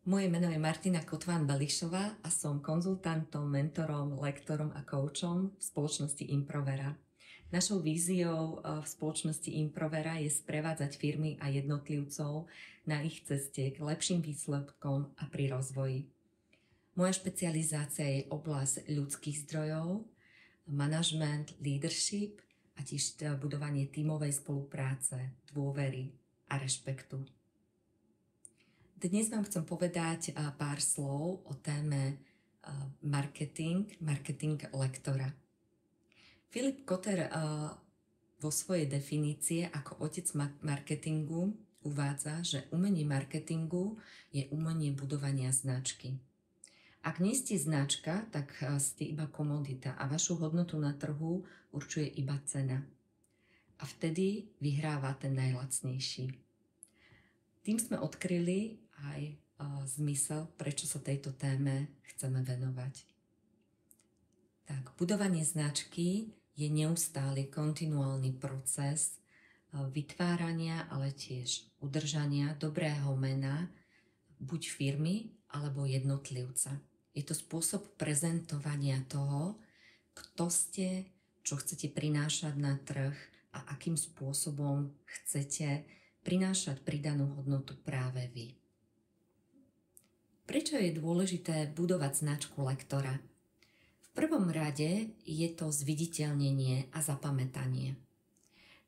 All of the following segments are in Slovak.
Moje meno je Martina Kotván-Belišová a som konzultantom, mentorom, lektorom a koučom v spoločnosti Improvera. Našou víziou v spoločnosti Improvera je sprevádzať firmy a jednotlivcov na ich ceste k lepším výsledkom a pri rozvoji. Moja špecializácia je oblasť ľudských zdrojov, management, leadership a tiež budovanie tímovej spolupráce, dôvery a rešpektu. Dnes vám chcem povedať pár slov o téme marketing lektora. Philip Kotler vo svojej definície ako otec marketingu uvádza, že umenie marketingu je umenie budovania značky. Ak nie ste značka, tak ste iba komodita a vašu hodnotu na trhu určuje iba cena. A vtedy vyhráva ten najlacnejší. Tým sme odkryli aj zmysel, prečo sa tejto téme chceme venovať. Tak, budovanie značky je neustály kontinuálny proces vytvárania, ale tiež udržania dobrého mena buď firmy alebo jednotlivca. Je to spôsob prezentovania toho, kto ste, čo chcete prinášať na trh a akým spôsobom chcete prinášať pridanú hodnotu práve vy. Prečo je dôležité budovať značku lektora? V prvom rade je to zviditeľnenie a zapamätanie.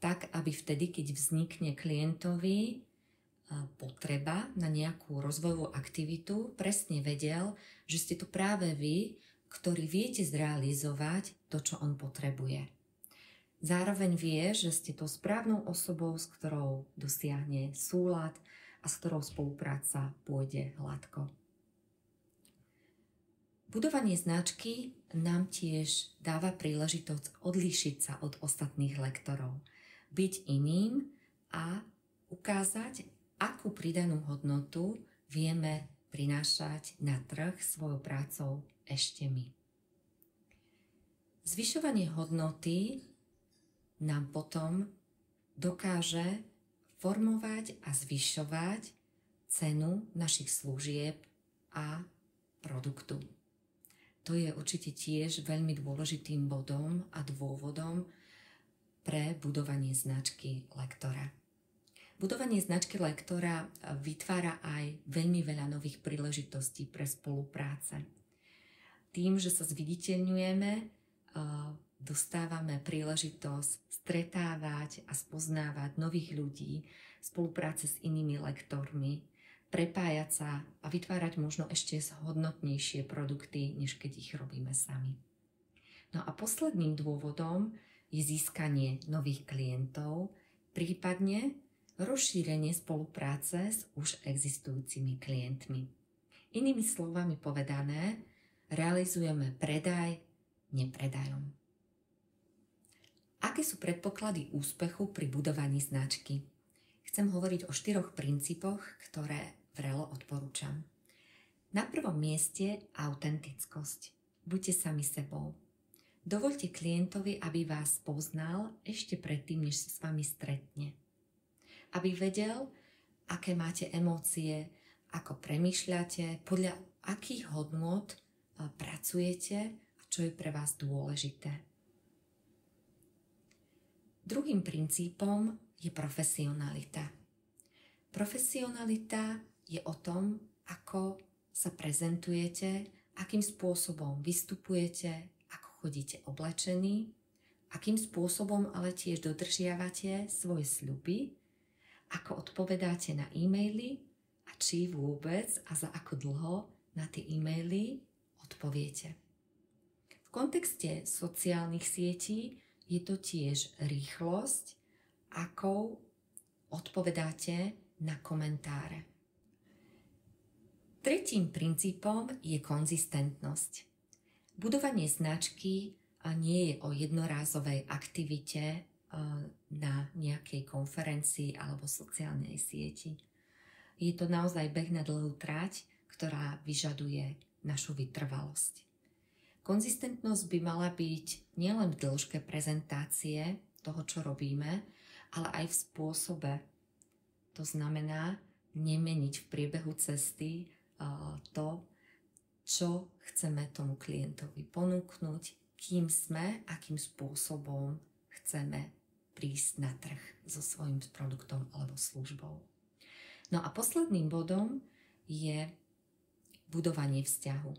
Tak, aby vtedy, keď vznikne klientovi potreba na nejakú rozvojovú aktivitu, presne vedel, že ste to práve vy, ktorí viete zrealizovať to, čo on potrebuje. Zároveň vie, že ste tou správnou osobou, s ktorou dosiahne súlad a s ktorou spolupráca pôjde hladko. Budovanie značky nám tiež dáva príležitosť odlíšiť sa od ostatných lektorov, byť iným a ukázať, akú pridanú hodnotu vieme prinášať na trh svojou prácou ešte my. Zvyšovanie hodnoty nám potom dokáže formovať a zvyšovať cenu našich služieb a produktu. To je určite tiež veľmi dôležitým bodom a dôvodom pre budovanie značky lektora. Budovanie značky lektora vytvára aj veľmi veľa nových príležitostí pre spolupráce. Tým, že sa zviditeľňujeme, dostávame príležitosť stretávať a spoznávať nových ľudí, spolupráce s inými lektormi, prepájať sa a vytvárať možno ešte hodnotnejšie produkty, než keď ich robíme sami. No a posledným dôvodom je získanie nových klientov, prípadne rozšírenie spolupráce s už existujúcimi klientmi. Inými slovami povedané, realizujeme predaj nepredajom. Aké sú predpoklady úspechu pri budovaní značky? Chcem hovoriť o 4 princípoch, ktoré vrelo odporúčam. Na prvom mieste autentickosť. Buďte sami sebou. Dovoľte klientovi, aby vás poznal ešte predtým, než sa s vami stretne. Aby vedel, aké máte emócie, ako premýšľate, podľa akých hodnôt pracujete a čo je pre vás dôležité. Druhým princípom je profesionalita. Profesionalita je o tom, ako sa prezentujete, akým spôsobom vystupujete, ako chodíte oblečení, akým spôsobom ale tiež dodržiavate svoje sľuby, ako odpovedáte na e-maily a či vôbec a za ako dlho na tie e-maily odpoviete. V kontexte sociálnych sietí je to tiež rýchlosť, akou odpovedáte na komentáre. Tretím princípom je konzistentnosť. Budovanie značky nie je o jednorázovej aktivite na nejakej konferencii alebo sociálnej sieti. Je to naozaj beh na dlhú trať, ktorá vyžaduje našu vytrvalosť. Konzistentnosť by mala byť nielen v dĺžke prezentácie toho, čo robíme, ale aj v spôsobe. To znamená nemeniť v priebehu cesty to, čo chceme tomu klientovi ponúknuť, kým sme, akým spôsobom chceme prísť na trh so svojím produktom alebo službou. No a posledným bodom je budovanie vzťahu.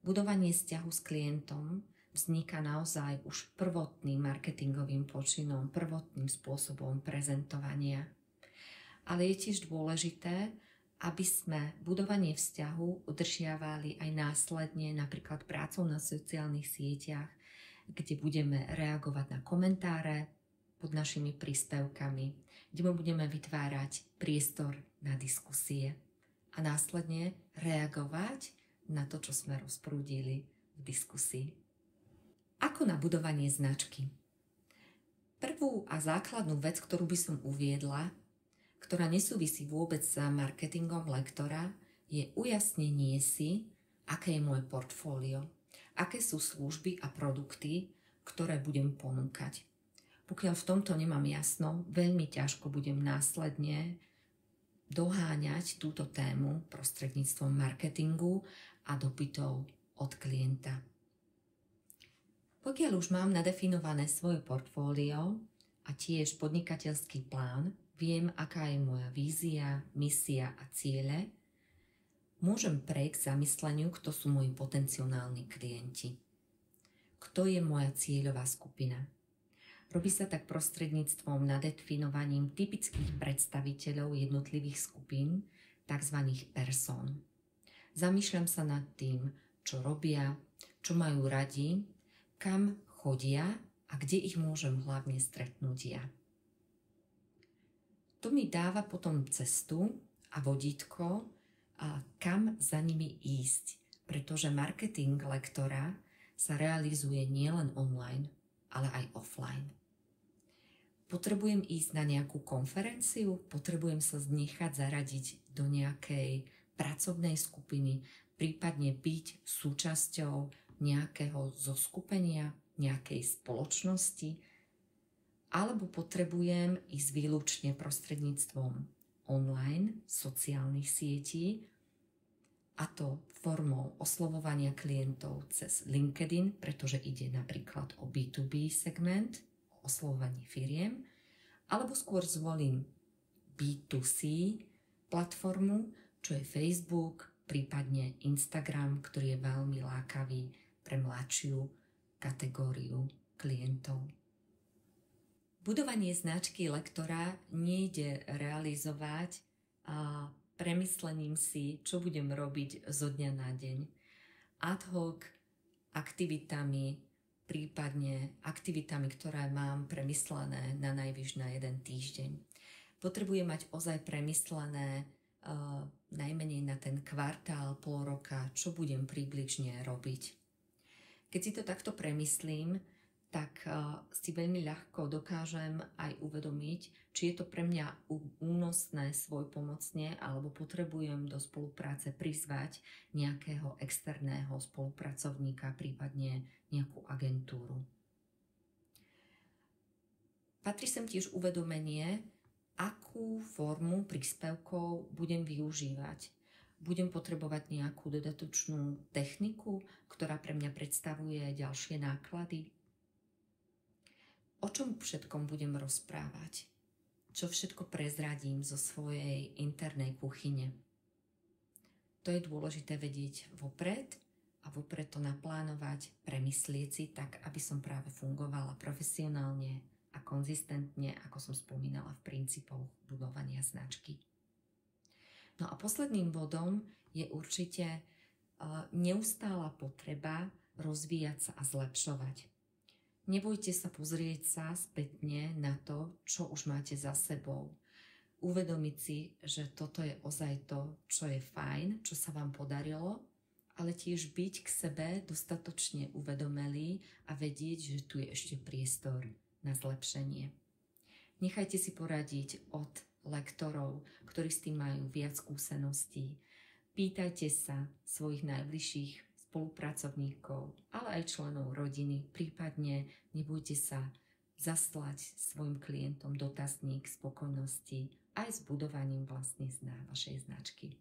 Budovanie vzťahu s klientom vzniká naozaj už prvotným marketingovým počinom, prvotným spôsobom prezentovania. Ale je tiež dôležité, aby sme budovanie vzťahu udržiavali aj následne, napríklad prácou na sociálnych sieťach, kde budeme reagovať na komentáre pod našimi príspevkami, kde budeme vytvárať priestor na diskusie a následne reagovať na to, čo sme rozprúdili v diskusii. Ako na budovanie značky? Prvú a základnú vec, ktorú by som uviedla, ktorá nesúvisí vôbec s marketingom lektora, je ujasnenie si, aké je moje portfólio, aké sú služby a produkty, ktoré budem ponúkať. Pokiaľ v tomto nemám jasno, veľmi ťažko budem následne doháňať túto tému prostredníctvom marketingu a dopytov od klienta. Pokiaľ už mám nadefinované svoje portfólio a tiež podnikateľský plán, viem, aká je moja vízia, misia a ciele, môžem prejsť k zamysleniu, kto sú moji potenciálni klienti. Kto je moja cieľová skupina? Robí sa tak prostredníctvom nadefinovaním typických predstaviteľov jednotlivých skupín, tzv. Persón. Zamýšľam sa nad tým, čo robia, čo majú radi, kam chodia a kde ich môžem hlavne stretnúť ja. To mi dáva potom cestu a vodítko, kam za nimi ísť, pretože marketing lektora sa realizuje nielen online, ale aj offline. Potrebujem ísť na nejakú konferenciu, potrebujem sa nechať zaradiť do nejakej pracovnej skupiny, prípadne byť súčasťou nejakého zoskupenia, nejakej spoločnosti, alebo potrebujem ísť výlučne prostredníctvom online sociálnych sietí, a to formou oslovovania klientov cez LinkedIn, pretože ide napríklad o B2B segment, o oslovovanie firiem, alebo skôr zvolím B2C platformu, čo je Facebook, prípadne Instagram, ktorý je veľmi lákavý pre mladšiu kategóriu klientov. Budovanie značky lektora nejde realizovať premyslením si, čo budem robiť zo dňa na deň. Ad hoc aktivitami, prípadne aktivitami, ktoré mám premyslené na najvyš na jeden týždeň. Potrebujem mať ozaj premyslené najmenej na ten kvartál, pol roka, čo budem približne robiť. Keď si to takto premyslím, tak si veľmi ľahko dokážem aj uvedomiť, či je to pre mňa únosné svojpomocne, alebo potrebujem do spolupráce prizvať nejakého externého spolupracovníka, prípadne nejakú agentúru. Patrí sem tiež uvedomenie, akú formu príspevkov budem využívať. Budem potrebovať nejakú dodatočnú techniku, ktorá pre mňa predstavuje ďalšie náklady. O čom všetkom budem rozprávať? Čo všetko prezradím zo svojej internej kuchyne? To je dôležité vedieť vopred a vopred to naplánovať, premyslieť si tak, aby som práve fungovala profesionálne a konzistentne, ako som spomínala v princípoch budovania značky. No a posledným bodom je určite neustála potreba rozvíjať sa a zlepšovať. Nebojte sa pozrieť sa spätne na to, čo už máte za sebou. Uvedomiť si, že toto je ozaj to, čo je fajn, čo sa vám podarilo, ale tiež byť k sebe dostatočne uvedomelý a vedieť, že tu je ešte priestor na zlepšenie. Nechajte si poradiť od lektorov, ktorí s tým majú viac skúseností. Pýtajte sa svojich najbližších spolupracovníkov, ale aj členov rodiny, prípadne nebojte sa zaslať svojim klientom dotazník spokojnosti aj s budovaním vlastne vašej značky.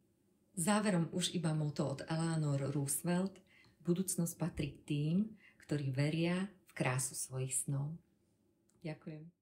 Záverom už iba motto od Eleanor Roosevelt: budúcnosť patrí k tým, ktorí veria v krásu svojich snov. Ďakujem.